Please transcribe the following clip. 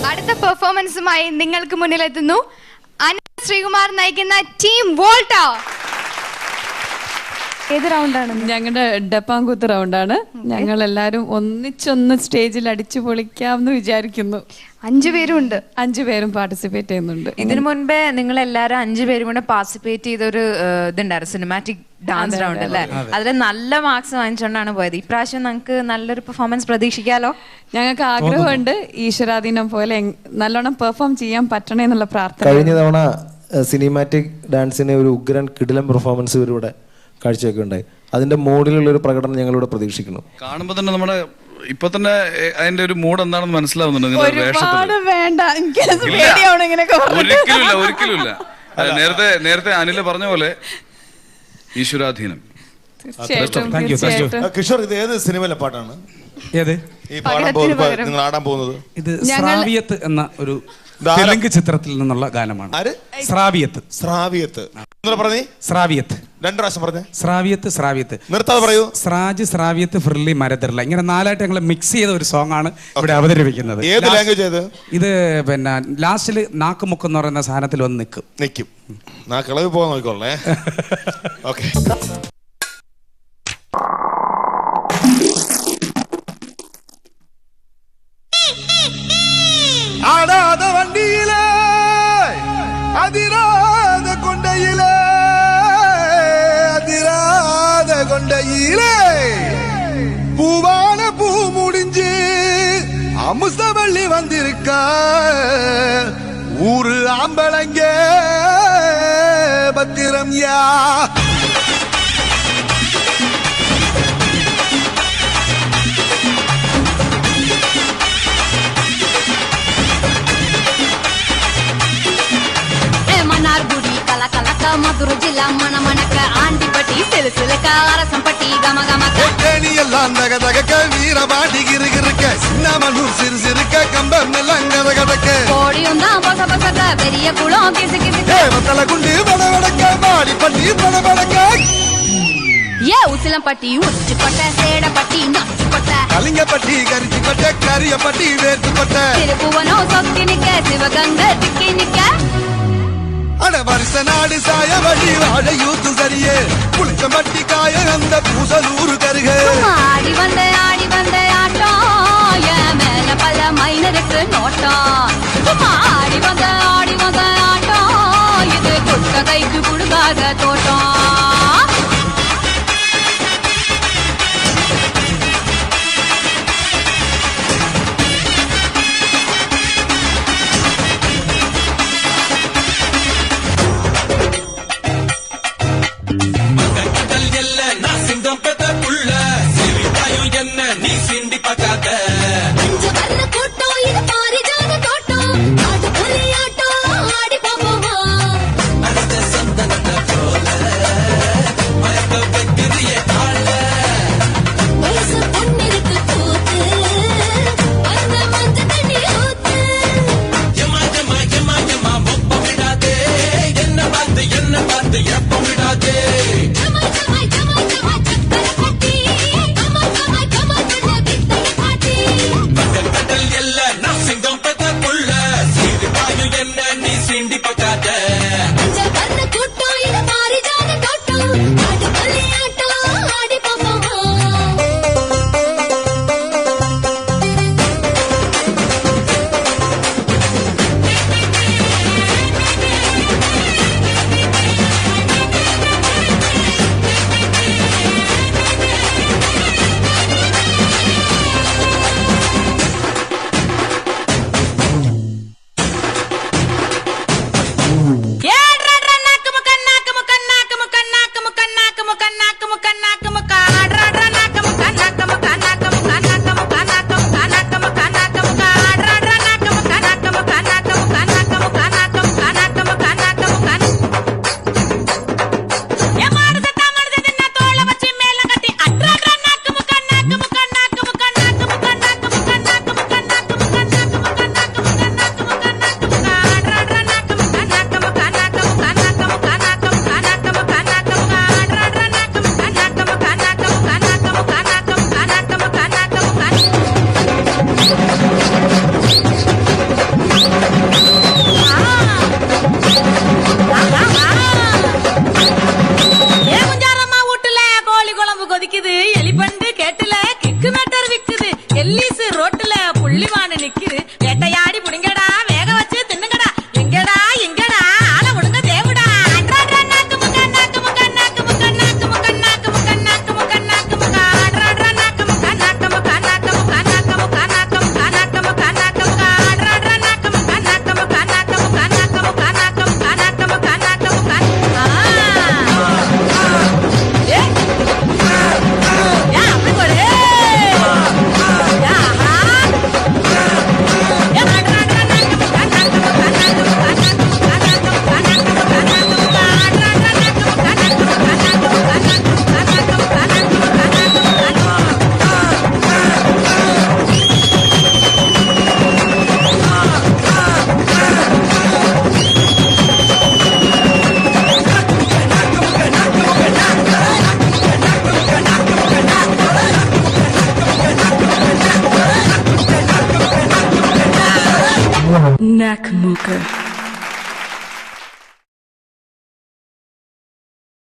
അടുത്ത പെർഫോമൻസുമായി നിങ്ങൾക്ക് മുന്നിലെത്തുന്നു അനിൽ ശ്രീകുമാർ നയിക്കുന്ന ടീം വോൾട്ട. ഏത് റൗണ്ടാണ്? ഞങ്ങളുടെ ഡപ്പാങ്കൂത്ത് റൗണ്ടാണ്. ഞങ്ങൾ എല്ലാരും ഒന്നിച്ചൊന്ന് സ്റ്റേജിൽ അടിച്ചു പൊളിക്കാമെന്ന് വിചാരിക്കുന്നു. 5 പേരും ഉണ്ട്. 5 പേരും പാർട്ടിസിപ്പേറ്റ് ചെയ്യുന്നുണ്ട്. ഇതിനു മുൻപേ നിങ്ങൾ എല്ലാരും 5 പേരും കൂടെ പാർട്ടിസിപ്പേറ്റ് ചെയ്തൊരു ഇതുണ്ടായിരുന്നു, സിനിമാറ്റിക് ഡാൻസ് റൗണ്ട് അല്ലേ? അതിൽ നല്ല മാർക്സ് വാങ്ങിച്ചുകൊണ്ടാണ് പോയത്. ഇപ്രാവശ്യം നമുക്ക് നല്ലൊരു പെർഫോമൻസ് പ്രതീക്ഷിക്കാലോ? ഞങ്ങൾക്ക് ആഗ്രഹമുണ്ട് ഈശ്വരാധീനം പോലെ നല്ലോണം പെർഫോം ചെയ്യാൻ പറ്റണേ എന്നുള്ള പ്രാർത്ഥന. കഴിഞ്ഞ തവണ സിനിമാറ്റിക് ഡാൻസിന് ഒരു ഉഗ്രൻ കിടിലൻ പെർഫോമൻസ് ഇവരിവിടെ കാഴ്ചയൊക്കെ ഉണ്ടായി. അതിന്റെ മോഡിലുള്ള ഒരു പ്രകടനം ഞങ്ങളിവിടെ പ്രതീക്ഷിക്കുന്നു. കാണുമ്പോൾ തന്നെ നമ്മുടെ ഇപ്പൊ തന്നെ അതിന്റെ ഒരു മൂഡ് എന്താണെന്ന് മനസ്സിലാവുന്നുണ്ട്. ഒരിക്കലുമില്ല. നേരത്തെ അനില് പറഞ്ഞ പോലെ ഈശ്വരാധീനം. കിഷോർ, ഇത് ഏത് സിനിമയിലെ പാട്ടാണ്? ഏത് ഈ പാടാൻ പോകുന്നത്, നിങ്ങൾ ആടാൻ പോകുന്നത്? ഇത് സ്രാവിയത്ത് എന്ന ഒരു തെലുങ്ക് ചിത്രത്തിൽ നിന്നുള്ള ഗാനമാണ്. സ്രാവിയത്ത്. സ്രാവിയത്ത് പറഞ്ഞേ. സ്രാവിയത്ത് 2 പ്രാവശ്യം പറഞ്ഞേ. സ്രാവിയത്ത് സ്രാവിയത്ത് നിർത്താതെ പറയൂ. സ്രാജ് സ്രാവിയത്ത് ഫ്രില്ലി മരതറില്ല, ഇങ്ങനെ 4ആയിട്ട് ഞങ്ങൾ മിക്സ് ചെയ്ത ഒരു സോങ് ആണ് ഇവിടെ അവതരിപ്പിക്കുന്നത്. ഏത് ലാംഗ്വേജ് ഏത്? ഇത് പിന്നെ ലാസ്റ്റില് നാക്കുമുക്ക് എന്ന് പറയുന്ന സാധനത്തിൽ വന്ന് നിൽക്കും. നാക്കളവ് പോകാൻ നോക്കിക്കോളേ. ഓക്കെ. ആടാத വണ്ടിയിലെ അതിരാத കൊണ്ടയിലെ അതിരാத കൊണ്ടയിലെ பூவான பூ முடிஞ்சு அமுசவள்ளி வந்திருக்க ஊரு ஆம்பளங்க பத்திரம் யா. మధుర జిల్లా మన మనక ఆంటిపట్టి సిలసిలక అరసంపట్టి గమ గమక தேனி எல்லாம் தக தகக்க வீரபாடி கிருகிருக்க சின்னமனூர் சிறு சிறுக்க கம்பம் எல்லாம் கத கதக்க கோடி உந்தா பச பசக்க பெரிய குளம் கிசு கிசுக்க வத்தல குண்டு பட வடக்க பாடி பட்டி பட வடக்க ஏ உசிலம்பட்டி உச்சி கொட்ட சேடப்பட்டி நச்சு கொட்ட கலிங்கப்பட்டி கரிச்சி கொட்ட கரியப்பட்டி வேர்த்து கொட்ட திருப்புவனோ சொக்கி நிக்க சிவகங்க திக்கி நிக்க அட வருஷ நாடு சாய வழி வாழ யூத்து சரியே புளிச்சம்பட்டி காய அந்த பூசலூரு கருக ஆடி வந்த ஆட்டம் என் மேல பல மைனருக்கு நோட்டம். ஆடி வந்த ஆட்டம் இது கொட்ட கைக்கு குடுக்காத தோட்டம். என்ன நீ எல்லிஸ் ரோட்டுல புள்ளிமான நிக்குது வேட்டையாடி புடிங்கடா வேக வச்சு தின்னுங்கடா எங்கடா எங்கடா ஆள ஒழுங்க தேவுடா நாக்கு முக்க நாக்கு முக்க நாக்கு முக்க நாக்கு முக்க நாக்கு முக்க நாக்கு முக்க நாக்கு முக்க ஆட்ரா நாக்கு முக்க நாக்கு முக்க நாக்கு முக்க நாக்கு முக்க நாக்கு முக்க நாக்கு முக்க நாக்கு முக்க ஆட்ரா நாக்கு முக்க நாக்கு முக்க நாக்கு முக்க நாக்கு முக்க நாக்கு முக்க நாக்கு முக்க நாக்கு முக்க ஏ யா அப்படி போடு Nakamooka.